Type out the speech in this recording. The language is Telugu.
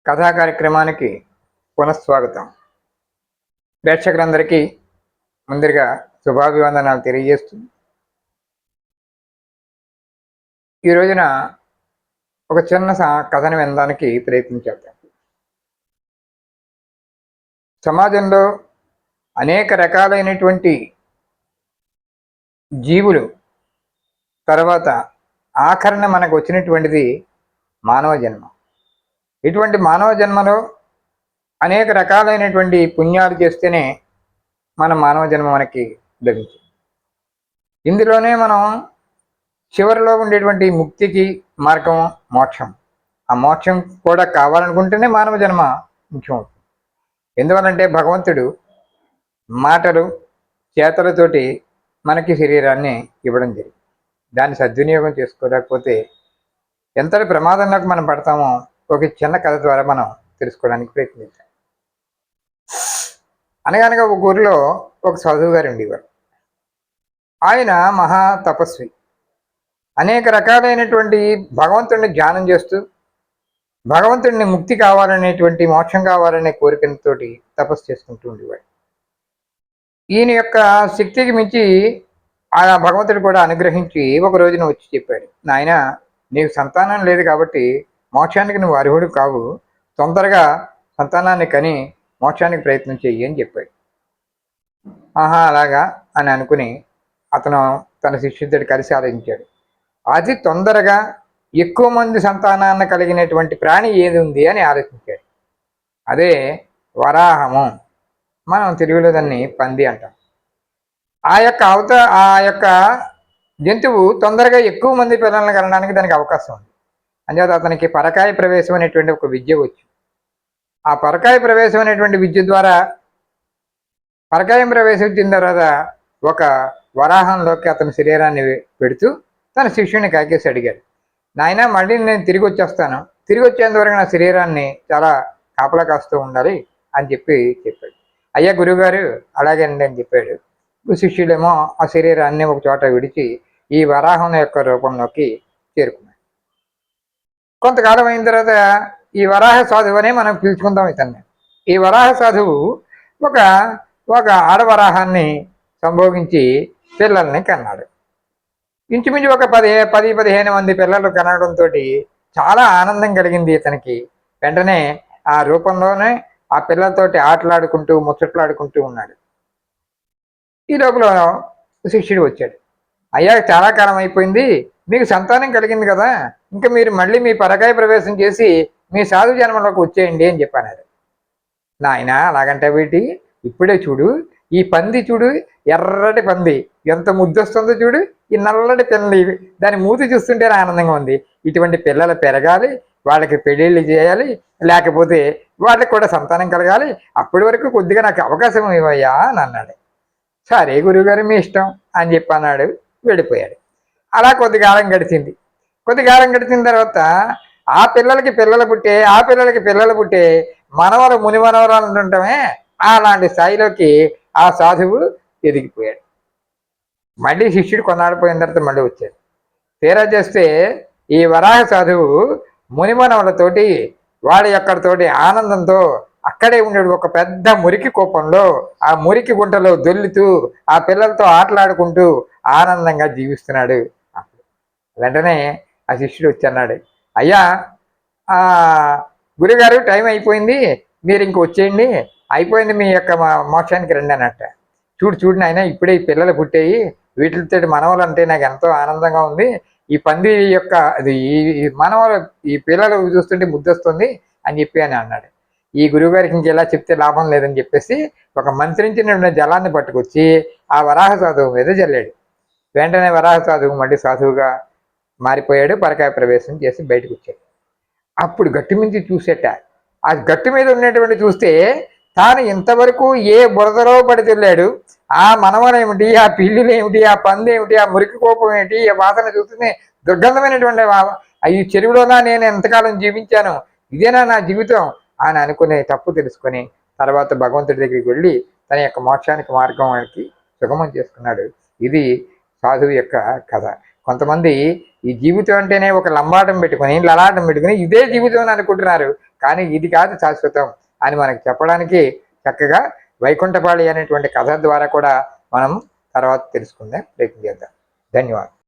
కథా కార్యక్రమానికి పునఃస్వాగతం. ప్రేక్షకులందరికీ ముందరిగా శుభాభివందనాలు తెలియజేస్తూ ఈ రోజున ఒక చిన్న కథను వినడానికి ప్రయత్నించేద్దాం. సమాజంలో అనేక రకాలైనటువంటి జీవులు తర్వాత ఆఖరణ మనకు వచ్చినటువంటిది మానవ జన్మ. ఇటువంటి మానవ జన్మలో అనేక రకాలైనటువంటి పుణ్యాలు చేస్తేనే మన మానవ జన్మ మనకి లభించింది. ఇందులోనే మనం చివరిలో ఉండేటువంటి ముక్తికి మార్గం మోక్షం. ఆ మోక్షం కూడా కావాలనుకుంటేనే మానవ జన్మ ముఖ్యమవుతుంది. ఎందువల్లంటే భగవంతుడు మాటలు చేతలతోటి మనకి శరీరాన్ని ఇవ్వడం జరిగింది. దాన్ని సద్వినియోగం చేసుకోలేకపోతే ఎంతటి ప్రమాదంలోకి మనం పడతామో ఒక చిన్న కథ ద్వారా మనం తెలుసుకోవడానికి ప్రయత్నించాం. అనగనగా ఒక ఊరిలో ఒక సాధువు గారు ఉండేవారు. ఆయన మహా తపస్వి. అనేక రకాలైనటువంటి భగవంతుడిని ధ్యానం చేస్తూ భగవంతుడిని ముక్తి కావాలనేటువంటి మోక్షం కావాలనే కోరికలతో తపస్సు చేసుకుంటూ ఉండేవాడు. ఈయన యొక్క శక్తికి మించి ఆ భగవంతుడు కూడా అనుగ్రహించి ఒక రోజున వచ్చి చెప్పాడు, నాయన నీకు సంతానం లేదు కాబట్టి మోక్షానికి నువ్వు అర్హుడు కావు, తొందరగా సంతానాన్ని కని మోక్షానికి ప్రయత్నం చెయ్యి అని చెప్పాడు. ఆహా అలాగా అని అనుకుని అతను తన శిష్యుడితో కలిసి ఆలోచించాడు. అతి తొందరగా ఎక్కువ మంది సంతానాన్ని కలిగినటువంటి ప్రాణి ఏది ఉంది అని ఆలోచించాడు. అదే వరాహము. మనం తెలుగులో దాన్ని పంది అంటాం. ఆ యొక్క జంతువు తొందరగా ఎక్కువ మంది పిల్లల్ని కనడానికి దానికి అవకాశం ఉంది. అంచేత అతనికి పరకాయ ప్రవేశం అనేటువంటి ఒక విద్య వచ్చు. ఆ పరకాయ ప్రవేశం అనేటువంటి విద్య ద్వారా పరకాయం ప్రవేశించిన తర్వాత ఒక వరాహంలోకి అతని శరీరాన్ని పెడుతూ తన శిష్యుని కాకేసి అడిగాడు, నాయన మళ్ళీ నేను తిరిగి వచ్చేస్తాను, తిరిగి వచ్చేంత వరకు నా శరీరాన్ని చాలా కాపలా కాస్తూ ఉండాలి అని చెప్పాడు. అయ్యా గురువుగారు అలాగేనండి అని చెప్పాడు. శిష్యుడేమో ఆ శరీరాన్ని ఒక చోట విడిచి ఈ వరాహం యొక్క రూపంలోకి చేరుకున్నాడు. కొంతకాలం అయిన తర్వాత ఈ వరాహ సాధువు అనే మనం పిలుచుకుందాం ఇతన్ని. ఈ వరాహ సాధువు ఒక ఆడవరాహాన్ని సంభోగించి పిల్లల్ని కన్నాడు. ఇంచుమించు ఒక 10-15 మంది పిల్లలు కనడంతో చాలా ఆనందం కలిగింది ఇతనికి. వెంటనే ఆ రూపంలోనే ఆ పిల్లలతోటి ఆటలాడుకుంటూ ముచ్చట్లాడుకుంటూ ఉన్నాడు. ఈ లోపల శిష్యుడు వచ్చాడు. అయ్యా చాలా కాలం అయిపోయింది, మీకు సంతానం కలిగింది కదా, ఇంకా మీరు మళ్ళీ మీ పరకాయ ప్రవేశం చేసి మీ సాధు జన్మలోకి వచ్చేయండి అని చెప్పాడు. నాయన అలాగంటే వీటి ఇప్పుడే చూడు, ఈ పంది చూడు, ఎర్రటి పంది ఎంత ముద్దొస్తుందో చూడు, ఈ నల్లటి పిల్లలు దాని మూతి చూస్తుంటే ఆనందంగా ఉంది. ఇటువంటి పిల్లలు పెరగాలి, వాళ్ళకి పెళ్ళిళ్ళు చేయాలి, లేకపోతే వాళ్ళకి కూడా సంతానం కలగాలి, అప్పటి వరకు కొద్దిగా నాకు అవకాశం ఇవ్వయ్యా అని అన్నాడు. సరే గురువుగారు మీ ఇష్టం అని చెప్పి అన్నాడు. వెళ్ళిపోయాడు. అలా కొద్దికాలం గడిచింది. కొద్దికాలం గడిచిన తర్వాత ఆ పిల్లలకి పిల్లలు పుట్టే మనవలు ముని మనవరాలు ఉంటుంటామే, అలాంటి స్థాయిలోకి ఆ సాధువు ఎదిగిపోయాడు. మళ్ళీ శిష్యుడు కొన్నాడిపోయిన తర్వాత మళ్ళీ వచ్చాడు. తీరా చేస్తే ఈ వరాహ సాధువు మునిమనవులతోటి వాడి యొక్కడితోటి ఆనందంతో అక్కడే ఉండేడు ఒక పెద్ద మురికి కూపంలో ఆ మురికి గుంటలో దొల్లుతూ ఆ పిల్లలతో ఆటలాడుకుంటూ ఆనందంగా జీవిస్తున్నాడు. వెంటనే ఆ శిష్యుడు వచ్చి అన్నాడు, అయ్యా గురుగారు టైం అయిపోయింది, మీరు ఇంక వచ్చేయండి, అయిపోయింది మీ యొక్క మోక్షానికి రండి అన్నట్ట. చూడు నాయన ఇప్పుడే ఈ పిల్లలు పుట్టాయి, వీటితో మనవలు అంటే నాకు ఎంతో ఆనందంగా ఉంది, ఈ పంది యొక్క అది ఈ మనవలు ఈ పిల్లలు చూస్తుంటే ముద్దొస్తుంది అని చెప్పి అని అన్నాడు. ఈ గురువుగారికి ఇంకెలా చెప్తే లాభం లేదని చెప్పేసి ఒక మంత్రించిన జలాన్ని పట్టుకొచ్చి ఆ వరాహ సాధువు మీద జల్లాడు. వెంటనే వరాహ సాధువు మళ్ళీ సాధువుగా మారిపోయాడు. పరకాయ ప్రవేశం చేసి బయటకు వచ్చాడు. అప్పుడు గట్టి మించి చూసేట ఆ గట్టు మీద ఉన్నటువంటి చూస్తే తాను ఇంతవరకు ఏ బురదలో పడి తెల్లాడు, ఆ మనవనేమిటి, ఆ పిల్లులేమిటి, ఆ పంది ఏమిటి, ఆ మురికి కోపం ఏమిటి, ఆ వాసన చూస్తూనే దుర్గంధమైనటువంటి ఈ చెరువులోనా నేను ఎంతకాలం జీవించాను, ఇదేనా నా జీవితం అని అనుకునే తప్పు తెలుసుకొని తర్వాత భగవంతుడి దగ్గరికి వెళ్ళి తన యొక్క మోక్షానికి మార్గానికి సుగమం చేసుకున్నాడు. ఇది సాధువు యొక్క కథ. కొంతమంది ఈ జీవితం అంటేనే ఒక లలాటం పెట్టుకుని ఇదే జీవితం అని అనుకుంటున్నారు. కానీ ఇది కాదు శాశ్వతం అని మనకు చెప్పడానికి చక్కగా వైకుంఠపాళి అనేటువంటి కథ ద్వారా కూడా మనం తర్వాత తెలుసుకుందాం, ప్రయత్నం చేద్దాం. ధన్యవాదాలు.